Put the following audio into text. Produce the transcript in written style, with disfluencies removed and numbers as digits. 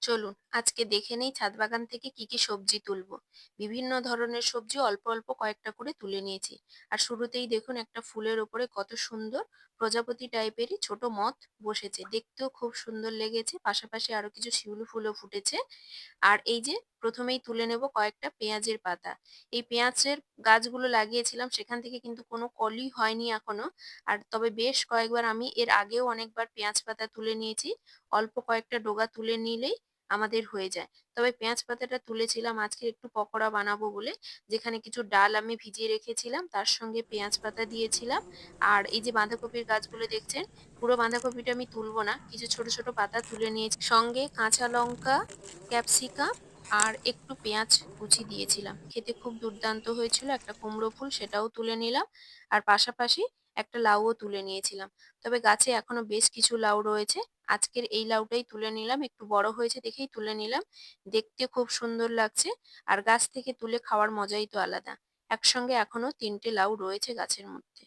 চলুন আজকে দেখে নেই ছাদ বাগান থেকে কি কি সবজি তুলবো। বিভিন্ন ধরনের সবজি অল্প অল্প কয়েকটা করে তুলে নিয়েছি। আর শুরুতেই দেখুন একটা ফুলের ওপরে কত সুন্দর প্রজাপতি টাইপেরই ছোট মথ বসেছে, দেখতেও খুব সুন্দর লেগেছে। পাশাপাশি আরো কিছু শিউলি ফুলও ফুটেছে। আর এই যে প্রথমেই তুলে নেব কয়েকটা পেঁয়াজের পাতা। এই পেঁয়াজের গাছগুলো লাগিয়েছিলাম, সেখান থেকে কিন্তু কোনো কলই হয়নি এখনো। আর তবে বেশ কয়েকবার আমি এর আগেও অনেকবার পেঁয়াজ পাতা তুলে নিয়েছি। অল্প কয়েকটা ডগা তুলে নিলেই আমাদের হয়ে যায়। তবে পেঁয়াজ পাতাটা তুলেছিলাম আজকে একটু পকোড়া বানাবো বলে, যেখানে কিছু ডাল আমি ভিজিয়ে রেখেছিলাম, তার সঙ্গে পেঁয়াজ পাতা দিয়েছিলাম। আর এই যে বাঁধাকপির গাছগুলো দেখছেন, পুরো বাঁধাকপিটা আমি তুলবো না, কিছু ছোট ছোট পাতা তুলে নিয়েছি। সঙ্গে কাঁচা লঙ্কা, ক্যাপসিকাম আর একটু পেঁয়াজ কুচি দিয়েছিলাম। খেতে খুব দুর্দান্ত হয়েছিল। একটা কুমড়ো ফুল সেটাও তুলে নিলাম। আর পাশাপাশি একটা লাউও তুলে নিয়েছিলাম। তবে গাছে এখনো বেশ কিছু লাউ রয়েছে। আজকের এই লাউটাই তুলে নিলাম, একটু বড় হয়েছে দেখেই তুলে নিলাম। দেখতে খুব সুন্দর লাগছে। আর গাছ থেকে তুলে খাওয়ার মজাই তো আলাদা। একসঙ্গে এখনো ৩ টে লাউ রয়েছে গাছের মধ্যে।